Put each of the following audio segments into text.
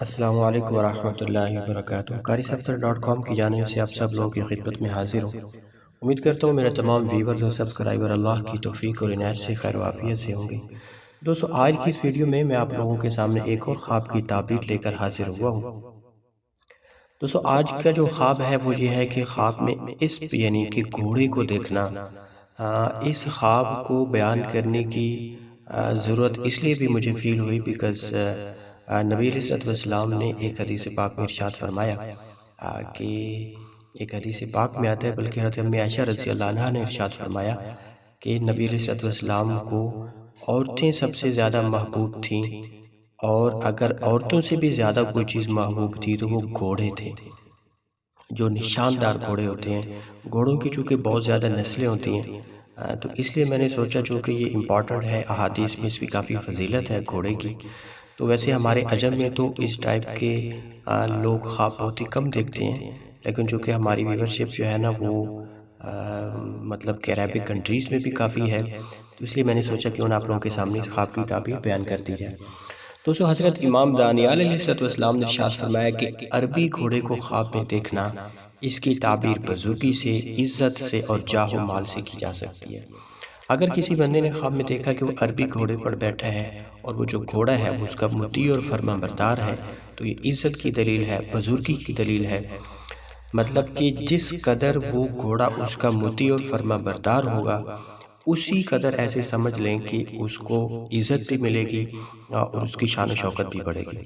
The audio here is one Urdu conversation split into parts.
السلام علیکم ورحمۃ اللہ وبرکاتہ۔ قاری صفدر.com کی جانب سے آپ سب لوگوں کی خدمت میں حاضر ہوں۔ امید کرتا ہوں میرے تمام ویورز اور سبسکرائبر اللہ کی توفیق اور عنایت سے خیر و عافیت سے ہوں گے۔ دوستو، آج کی اس ویڈیو میں آپ لوگوں کے سامنے ایک اور خواب کی تعبیر لے کر حاضر ہوا ہوں۔ دوستو، آج کا جو خواب ہے وہ یہ ہے کہ خواب میں اسپ یعنی کہ گھوڑے کو دیکھنا۔ اس خواب کو بیان کرنے کی ضرورت اس لیے بھی مجھے فیل ہوئی بیکاز نبی علیہ السلام نے ایک حدیث پاک میں ارشاد فرمایا کہ ایک حدیث پاک میں آتا ہے، بلکہ حضرت امی عائشہ رضی اللہ عنہا نے ارشاد فرمایا کہ نبی علیہ السلام کو عورتیں سب سے زیادہ محبوب تھیں، اور اگر عورتوں سے بھی زیادہ کوئی چیز محبوب تھی تو وہ گھوڑے تھے، جو نشاندار گھوڑے ہوتے ہیں۔ گھوڑوں کی چونکہ بہت زیادہ نسلیں ہوتی ہیں، تو اس لیے میں نے سوچا چونکہ یہ امپورٹنٹ ہے، احادیث میں اس بھی کافی فضیلت ہے گھوڑے کی۔ تو ویسے ہمارے عجم میں تو اس ٹائپ کے لوگ خواب بہت ہی کم دیکھتے ہیں، لیکن چونکہ ہماری ویورشپ جو ہے نا وہ مطلب کہ عربک کنٹریز میں بھی کافی ہے، تو اس لیے میں نے سوچا کہ آپ لوگوں کے سامنے اس خواب کی تعبیر بیان کر دی جائے۔ دوستو، حضرت امام دانیال علیہ السلام نے ارشاد فرمایا کہ عربی گھوڑے کو خواب میں دیکھنا، اس کی تعبیر بزرگی سے، عزت سے اور جاہ و مال سے کی جا سکتی ہے۔ اگر کسی بندے نے خواب میں دیکھا کہ وہ عربی گھوڑے پر بیٹھا ہے اور وہ جو گھوڑا ہے وہ اس کا مطیع اور فرما بردار ہے، تو یہ عزت کی دلیل ہے، بزرگی کی دلیل ہے۔ مطلب کہ جس قدر وہ گھوڑا اس کا مطیع اور فرما بردار ہوگا، اسی قدر ایسے سمجھ لیں کہ اس کو عزت بھی ملے گی اور اس کی شان و شوکت بھی بڑھے گی۔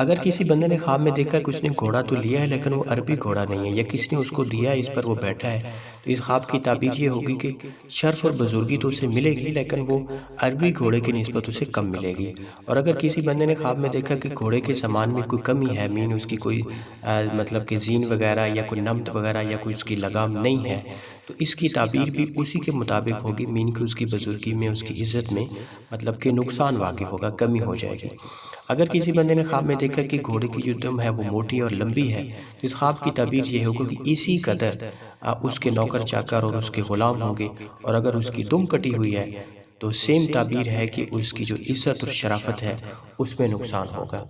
اگر کسی بندے نے خواب میں دیکھا کہ اس نے گھوڑا تو لیا ہے لیکن وہ عربی گھوڑا نہیں ہے، یا کسی نے اس کو دیا ہے، اس پر وہ بیٹھا ہے، تو اس خواب کی تعبیر یہ ہوگی کہ شرف اور بزرگی تو اسے ملے گی لیکن وہ عربی گھوڑے کی نسبت اسے کم ملے گی۔ اور اگر کسی بندے نے خواب میں دیکھا کہ گھوڑے کے سامان میں کوئی کمی ہے، مین اس کی کوئی مطلب کہ زین وغیرہ یا کوئی نمت وغیرہ یا کوئی اس کی لگام نہیں ہے، تو اس کی تعبیر بھی اسی کے مطابق ہوگی، مین کہ اس کی بزرگی میں، اس کی عزت میں مطلب کہ نقصان واقع ہوگا، کمی ہو جائے گی۔ اگر کسی بندے نے خواب میں دیکھا کہ گھوڑے کی جو دم ہے وہ موٹی اور لمبی ہے، تو اس خواب کی تعبیر یہ ہوگا کہ اسی قدر اس کے نوکر چاکر اور اس کے غلام ہوں گے، اور اگر اس کی دم کٹی ہوئی ہے تو سیم تعبیر ہے کہ اس کی جو عزت اور شرافت ہے اس میں نقصان ہوگا۔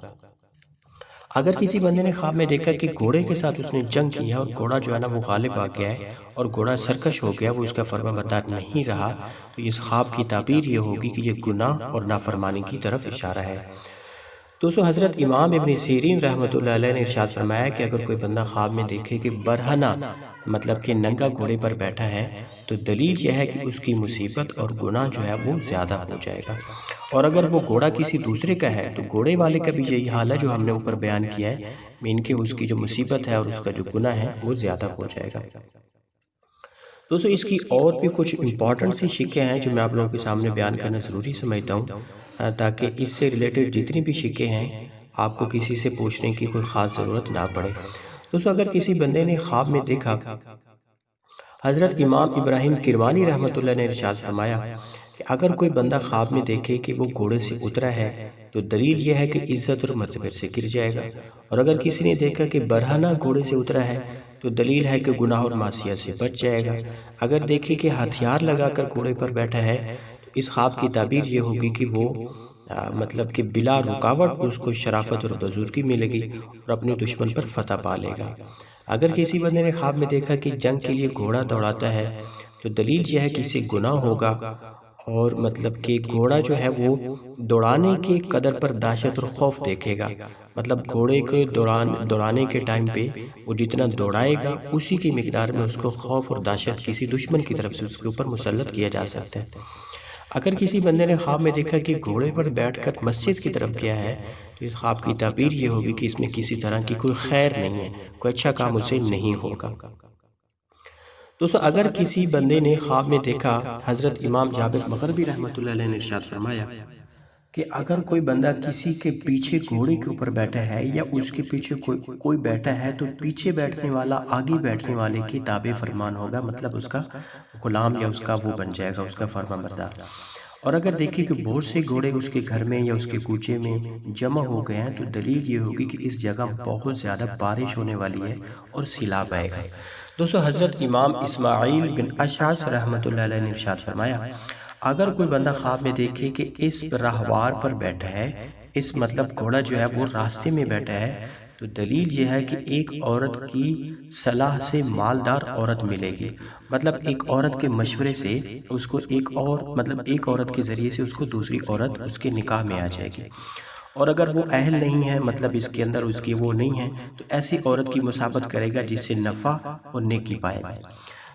اگر کسی بندے نے خواب میں دیکھا کہ گھوڑے کے ساتھ اس نے جنگ کیا اور گھوڑا جو ہے نا وہ غالب آ گیا ہے اور گھوڑا سرکش ہو گیا، وہ اس کا فرما بردار نہیں رہا، تو اس خواب کی تعبیر یہ ہوگی کہ یہ گناہ اور نافرمانی کی طرف اشارہ ہے۔ دوستو، حضرت امام ابن سیرین رحمۃ اللہ علیہ نے ارشاد فرمایا کہ اگر کوئی بندہ خواب میں دیکھے کہ برہنہ مطلب کہ ننگا گھوڑے پر بیٹھا ہے، تو دلیل یہ ہے کہ اس کی مصیبت اور گناہ جو ہے وہ زیادہ ہو جائے گا، اور اگر وہ گھوڑا کسی دوسرے کا ہے تو گھوڑے والے کا بھی یہی حال ہے جو ہم نے اوپر بیان کیا ہے، مین کہ اس کی جو مصیبت ہے اور اس کا جو گناہ ہے وہ زیادہ ہو جائے گا۔ دوستو، اس کی اور بھی کچھ امپورٹنٹ سی شکیں ہیں جو میں آپ لوگوں کے سامنے بیان کرنا ضروری سمجھتا ہوں، تاکہ اس سے ریلیٹڈ جتنی بھی شکیں ہیں آپ کو کسی سے پوچھنے کی کوئی خاص ضرورت نہ پڑے۔ دوستو، اگر کسی بندے نے خواب میں دیکھا، حضرت امام ابراہیم کرمانی رحمۃ اللہ نے ارشاد فرمایا کہ اگر کوئی بندہ خواب میں دیکھے کہ وہ گھوڑے سے اترا ہے تو دلیل یہ ہے کہ عزت اور مرتبے سے گر جائے گا، اور اگر کسی نے دیکھا کہ برہنہ گھوڑے سے اترا ہے تو دلیل ہے کہ گناہ اور معصیت سے بچ جائے گا۔ اگر دیکھے کہ ہتھیار لگا کر گھوڑے پر بیٹھا ہے تو اس خواب کی تعبیر یہ ہوگی کہ وہ مطلب کہ بلا رکاوٹ اس کو شرافت اور بزرگی ملے گی اور اپنے دشمن پر فتح پا لے گا۔ اگر کسی بندے نے خواب میں دیکھا کہ جنگ کے لیے گھوڑا دوڑاتا ہے تو دلیل یہ ہے کہ اسے گناہ ہوگا، اور مطلب کہ گھوڑا جو ہے وہ دوڑانے کے قدر پر دہشت اور خوف دیکھے گا، مطلب گھوڑے کے دوڑانے کے ٹائم پہ وہ جتنا دوڑائے گا اسی کی مقدار میں اس کو خوف اور دہشت کسی دشمن کی طرف سے اس کے اوپر مسلط کیا جا سکتا ہے۔ اگر کسی بندے نے خواب میں دیکھا کہ گھوڑے پر بیٹھ کر مسجد کی طرف گیا ہے تو اس خواب کی تعبیر یہ ہوگی کہ اس میں کسی طرح کی کوئی خیر نہیں ہے، کوئی اچھا کام اسے نہیں ہوگا۔ دوستو، اگر کسی بندے نے خواب میں دیکھا، حضرت امام جابر مغربی رحمۃ اللہ علیہ نے ارشاد فرمایا کہ اگر کوئی بندہ کسی کے پیچھے گھوڑے کے اوپر بیٹھا ہے یا اس کے پیچھے کوئی بیٹھا ہے تو پیچھے بیٹھنے والا آگے بیٹھنے والے کی تابع فرمان ہوگا، مطلب اس کا غلام یا اس کا وہ بن جائے گا، اس کا فرما بردار۔ اور اگر دیکھیں کہ بہت سے گھوڑے اس کے گھر میں یا اس کے کوچے میں جمع ہو گئے ہیں تو دلیل یہ ہوگی کہ اس جگہ بہت زیادہ بارش ہونے والی ہے اور سیلاب آئے گا۔ دوستو، حضرت امام اسماعیل بن اشعث رحمۃ اللہ علیہ نے ارشاد فرمایا اگر کوئی بندہ خواب میں دیکھے کہ اس راہوار پر بیٹھا ہے اس مطلب گھوڑا جو ہے وہ راستے میں بیٹھا ہے، تو دلیل یہ ہے کہ ایک عورت کی صلاح سے مالدار عورت ملے گی، مطلب ایک عورت کے مشورے سے اس کو ایک عورت کے ذریعے سے اس کو دوسری عورت اس کے نکاح میں آ جائے گی، اور اگر وہ اہل نہیں ہے، مطلب اس کے اندر اس کی وہ نہیں ہے، تو ایسی عورت کی مصاحبت کرے گا جس سے نفع اور نیکی پائے گا۔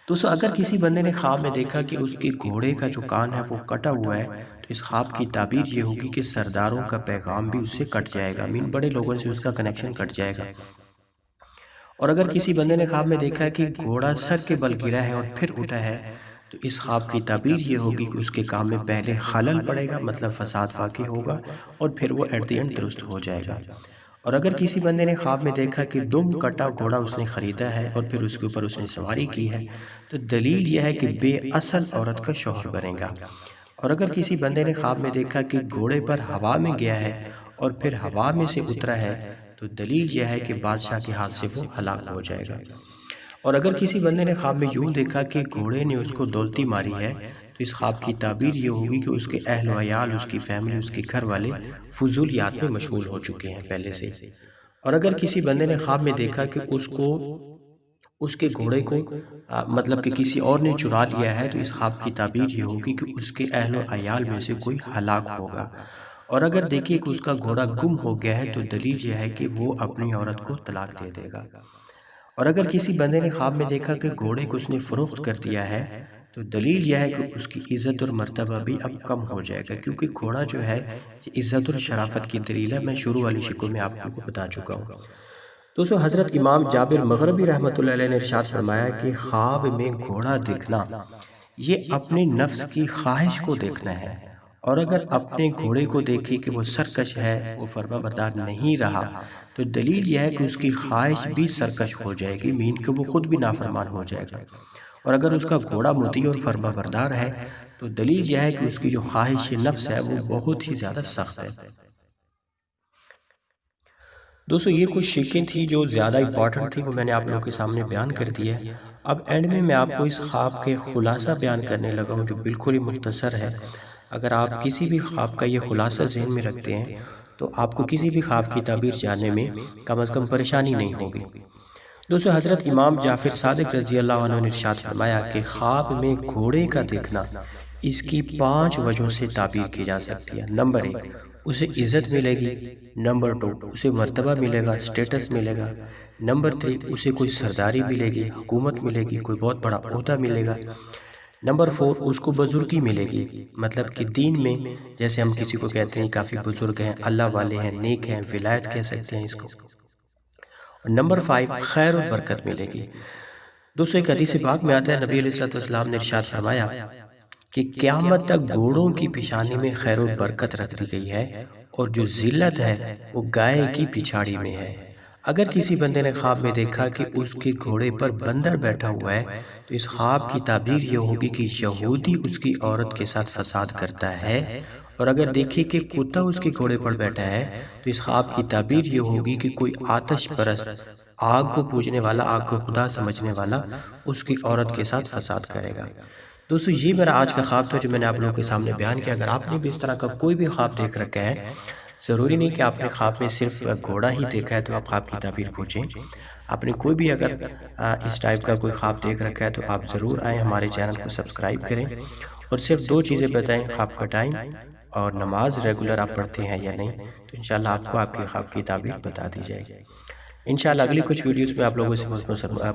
دوستو اگر کسی بندے نے خواب میں دیکھا کہ اس کے گھوڑے کا جو کان ہے وہ کٹا ہوا ہے، تو اس خواب کی تعبیر یہ ہوگی کہ سرداروں کا پیغام بھی اس سے کٹ جائے گا، بڑے لوگوں سے اس کا کنیکشن کٹ جائے گا۔ اور اگر کسی بندے نے خواب میں دیکھا کہ گھوڑا سر کے بل گرا ہے اور پھر اٹھا ہے، تو اس خواب کی تعبیر یہ ہوگی کہ اس کے کام میں پہلے خلل پڑے گا، مطلب فساد واقع ہوگا، اور پھر وہ ایٹ دی اینڈ درست ہو جائے گا۔ اور اگر کسی بندے نے خواب میں دیکھا کہ دم کٹا گھوڑا اس نے خریدا ہے اور پھر اس کے اوپر اس نے سواری کی ہے، تو دلیل یہ ہے کہ بے اصل عورت کا شوہر بنے گا۔ اور اگر کسی بندے نے خواب میں دیکھا کہ گھوڑے پر ہوا میں گیا ہے اور پھر ہوا میں سے اترا ہے، تو دلیل یہ ہے کہ بادشاہ کے ہاتھ سے وہ ہلاک ہو جائے گا۔ اور اگر کسی بندے نے خواب میں یوں دیکھا کہ گھوڑے نے اس کو دولتی ماری ہے، تو اس خواب کی تعبیر یہ ہوگی کہ اس کے اہل و عیال، اس کی فیملی، اس کے گھر والے فضولیات میں مشغول ہو چکے ہیں پہلے سے۔ اور اگر کسی بندے نے خواب میں دیکھا کہ اس کے گھوڑے کو مطلب کہ کسی اور نے چرا لیا ہے، تو اس خواب کی تعبیر یہ ہوگی کہ اس کے اہل و عیال میں سے کوئی ہلاک ہوگا۔ اور اگر دیکھیے کہ اس کا گھوڑا گم ہو گیا ہے، تو دلیل یہ ہے کہ وہ اپنی عورت کو طلاق دے دے گا۔ اور اگر کسی بندے نے خواب میں دیکھا کہ گھوڑے کو اس نے فروخت کر دیا ہے، تو دلیل یہ ہے کہ اس کی عزت اور مرتبہ بھی اب کم ہو جائے گا، کیونکہ گھوڑا جو ہے یہ عزت اور شرافت کی دلیل ہے، میں شروع والی شکل میں آپ کو بتا چکا ہوں۔ دوستو حضرت امام جابر مغربی رحمۃ اللہ علیہ نے ارشاد فرمایا کہ خواب میں گھوڑا دیکھنا یہ اپنے نفس کی خواہش کو دیکھنا ہے، اور اگر اپنے گھوڑے کو دیکھے کہ وہ سرکش ہے، وہ فرما بردار نہیں رہا، تو دلیل یہ ہے کہ اس کی خواہش بھی سرکش ہو جائے گی، کہ وہ خود بھی نافرمان ہو جائے گا۔ اور اگر اس کا گھوڑا مطیع اور فرما بردار ہے، تو دلیل یہ ہے کہ اس کی جو خواہش نفس ہے وہ بہت ہی زیادہ سخت ہے۔ دوستو یہ کچھ شکیں تھی جو زیادہ امپورٹنٹ تھی، وہ میں نے آپ لوگوں کے سامنے بیان کر دی ہے۔ اب اینڈ میں آپ کو اس خواب کے خلاصہ بیان کرنے لگا ہوں جو بالکل ہی مختصر ہے۔ اگر آپ کسی بھی خواب کا یہ خلاصہ ذہن میں رکھتے ہیں، تو آپ کو کسی بھی خواب کی تعبیر جاننے میں کم از کم پریشانی نہیں ہوگی۔ دوستو حضرت امام جعفر صادق رضی اللہ عنہ نے ارشاد فرمایا کہ خواب میں گھوڑے کا دیکھنا اس کی 5 وجہوں سے تعبیر کی جا سکتی ہے۔ نمبر 1، اسے عزت ملے گی۔ نمبر 2، اسے مرتبہ ملے گا، سٹیٹس ملے گا۔ نمبر 3، اسے کوئی سرداری ملے گی، حکومت ملے گی، کوئی بہت بڑا عہدہ ملے گا۔ نمبر 4، اس کو بزرگی ملے گی، مطلب کہ دین میں جیسے ہم کسی کو کہتے ہیں کافی بزرگ ہیں، اللہ والے ہیں، نیک ہیں، ولایت کہہ سکتے ہیں اس کو۔ اور نمبر 5، خیر و برکت ملے گی۔ دوستو ایک حدیث پاک میں آتا ہے، نبی علیہ السلام نے ارشاد فرمایا کہ قیامت تک گھوڑوں کی پیشانی میں خیر و برکت رکھ دی گئی ہے، اور جو ذلت ہے وہ گائے کی پیچھاڑی میں ہے۔ اگر کسی بندے نے خواب میں دیکھا کہ اس کے گھوڑے پر بندر بیٹھا ہوا ہے، تو اس خواب کی تعبیر یہ ہوگی کہ یہودی اس کی عورت کے ساتھ فساد کرتا ہے۔ اور اگر دیکھے کہ کتا اس کے گھوڑے پر بیٹھا ہے، تو اس خواب کی تعبیر یہ ہوگی کہ کوئی آتش پرست، آگ کو پوجنے والا، آگ کو خدا سمجھنے والا اس کی عورت کے ساتھ فساد کرے گا۔ دوستو یہ میرا آج کا خواب تھا جو میں نے آپ لوگوں کے سامنے بیان کیا۔ اگر آپ نے بھی اس طرح کا کوئی بھی خواب دیکھ رکھا ہے، ضروری نہیں کہ آپ نے خواب میں صرف گھوڑا ہی دیکھا ہے تو آپ خواب کی تعبیر پوچھیں۔ آپ نے کوئی بھی اگر اس ٹائپ کا کوئی خواب دیکھ رکھا ہے تو آپ ضرور آئیں، ہمارے چینل کو سبسکرائب کریں، اور صرف 2 چیزیں بتائیں، خواب کا ٹائم اور نماز ریگولر آپ پڑھتے ہیں یا نہیں، تو انشاءاللہ آپ کو آپ کے خواب کی تعبیر بتا دی جائے گی۔ انشاءاللہ اگلی کچھ ویڈیوز میں آپ لوگوں سے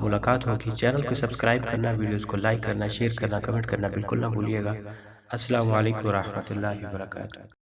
ملاقات ہوگی۔ چینل کو سبسکرائب کرنا، ویڈیوز کو لائک کرنا، شیئر کرنا، کمنٹ کرنا بالکل نہ بھولیے گا۔ السلام علیکم ورحمۃ اللہ وبرکاتہ۔